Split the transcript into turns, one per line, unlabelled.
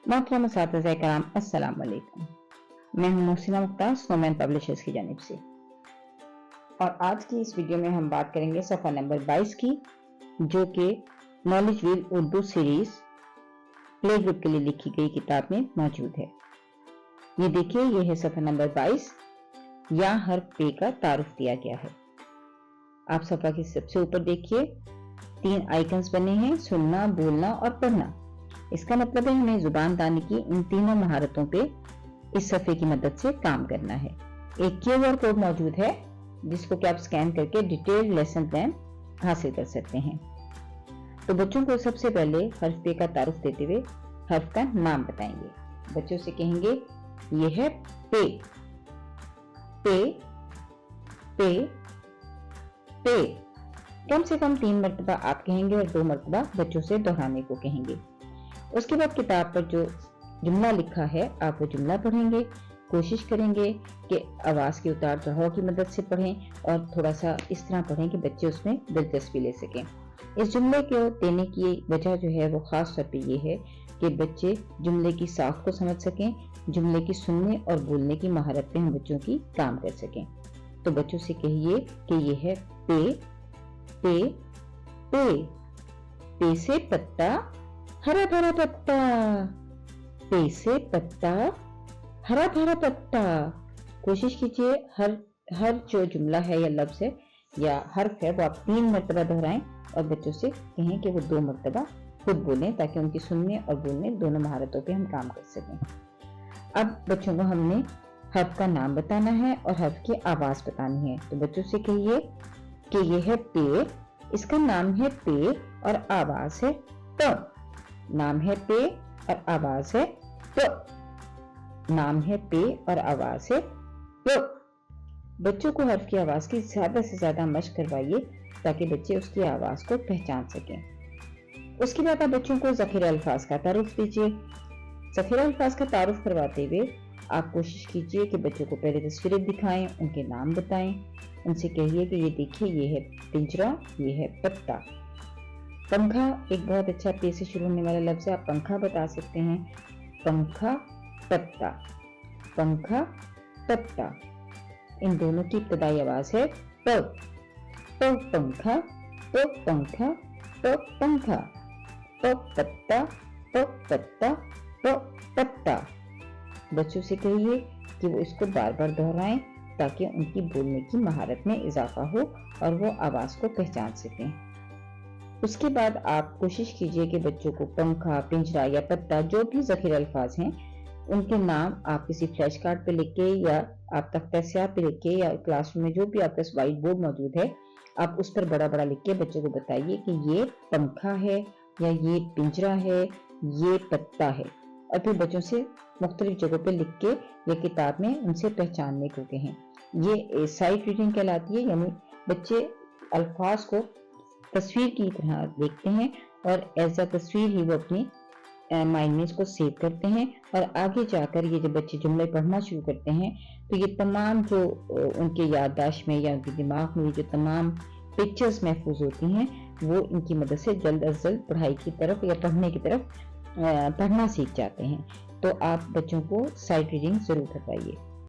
मोहतरम असातिज़ा कराम, अस्सलाम वालेकुम। मैं हूं मोहसिना मुख्तार, स्नोमैन पब्लिशर्स की जानिब से। और आज की इस वीडियो में हम बात करेंगे सफ़ा नंबर 22 की, जो कि knowledge wheel Urdu series play group के लिए लिखी गई किताब में मौजूद है। ये देखिए, ये है सफ़ा नंबर 22। या हर्फ पे का तारुफ दिया गया है। आप सफ़ा के सबसे ऊपर देखिए, 3 आइकन्स बने हैं, सुनना, बोलना और पढ़ना। इसका मतलब है हमें जुबान दानी की इन तीनों महारतों पे इस सफ़े की मदद से काम करना है। एक QR कोड मौजूद है जिसको कि आप स्कैन करके डिटेल लेसन प्लान हासिल कर सकते हैं। तो बच्चों को सबसे पहले हर्फ पे का तारुफ देते हुए हर्फ का नाम बताएंगे। बच्चों से कहेंगे ये है पे, पे, पे, पे। कम से कम 3 मरतबा आप कहेंगे और 2 मरतबा बच्चों से दोहराने को कहेंगे। उसके बाद किताब पर जो जुमला लिखा है आप वो जुमला पढ़ेंगे। कोशिश करेंगे कि आवाज़ के उतार चढ़ाव की मदद से पढ़ें और थोड़ा सा इस तरह पढ़ें कि बच्चे उसमें दिलचस्पी ले सकें। इस जुमले को देने की वजह जो है वो ख़ास तौर पे ये है कि बच्चे जुमले की साख को समझ सकें, जुमले की सुनने और बोलने की महारत पे हम बच्चों की काम कर सकें। तो बच्चों से कहिए कि ये है पे, पे, पे। पे से पत्ता, हरा भरा पत्ता। पे से पत्ता, हरा भरा पत्ता। कोशिश कीजिए हर जो जुमला है या लफ्ज है या हर्फ है वो आप 3 मरतबा दोहराएं और बच्चों से कहें कि वो 2 मरतबा खुद बोलें, ताकि उनकी सुनने और बोलने दोनों महारतों पे हम काम कर सकें। अब बच्चों को हमने हर्फ का नाम बताना है और हर्फ की आवाज बतानी है। तो बच्चों से कहिए कि ये है पे, इसका नाम है पे और आवाज है प। नाम है पे और आवाज है प। नाम है पे और आवाज है प। बच्चों को हर्फ की आवाज की ज्यादा से ज्यादा मशक करवाइए ताकि बच्चे उसकी आवाज को पहचान सकें। उसके बाद आप बच्चों को ज़ख़ीरा अल्फाज का तारुफ दीजिए। ज़ख़ीरा अल्फाज का तारुफ करवाते हुए आप कोशिश कीजिए कि बच्चों को पहले तस्वीरें दिखाएं, उनके नाम बताएं। उनसे कहिए कि ये देखिए, ये है पिंजरा, ये है पत्ता। पंखा एक बहुत अच्छा पे से शुरू होने वाला लफ्ज है, आप पंखा बता सकते हैं। पंखा, पत्ता, पंखा, पत्ता। इन दोनों की इब्तदाई आवाज है प। प पंखा, प पंखा, प पंखा, प पत्ता, प पत्ता, प पत्ता। बच्चों से कहिए कि वो इसको बार बार दोहराएं ताकि उनकी बोलने की महारत में इजाफा हो और वो आवाज को पहचान सकें। उसके बाद आप कोशिश कीजिए कि बच्चों को पंखा, पिंजरा या पत्ता जो भी ज़ख़ीरा अल्फाज हैं उनके नाम आप किसी फ्लैश कार्ड पे लिख के या आप तख्ता स्याह पे लिख के या क्लासरूम में जो भी आपके पास व्हाइट बोर्ड मौजूद है आप उस पर बड़ा बड़ा लिख के बच्चों को बताइए कि ये पंखा है या ये पिंजरा है, ये पत्ता है। और फिर बच्चों से मुख्तलिफ जगहों पे लिख के या किताब में उनसे पहचानने को कहें। ये साइट रीडिंग कहलाती है, यानी बच्चे अल्फाज को तस्वीर की तरह देखते हैं और एज अ तस्वीर ही वो अपनी माइंड में इसको सेव करते हैं। और आगे जाकर ये जब बच्चे जुमले पढ़ना शुरू करते हैं तो ये तमाम जो उनके याददाश्त में या उनके दिमाग में जो तमाम पिक्चर्स महफूज होती हैं वो इनकी मदद से जल्द अज जल्द पढ़ाई की तरफ या पढ़ने की तरफ पढ़ना सीख जाते हैं। तो आप बच्चों को साइट रीडिंग जरूर करवाइए।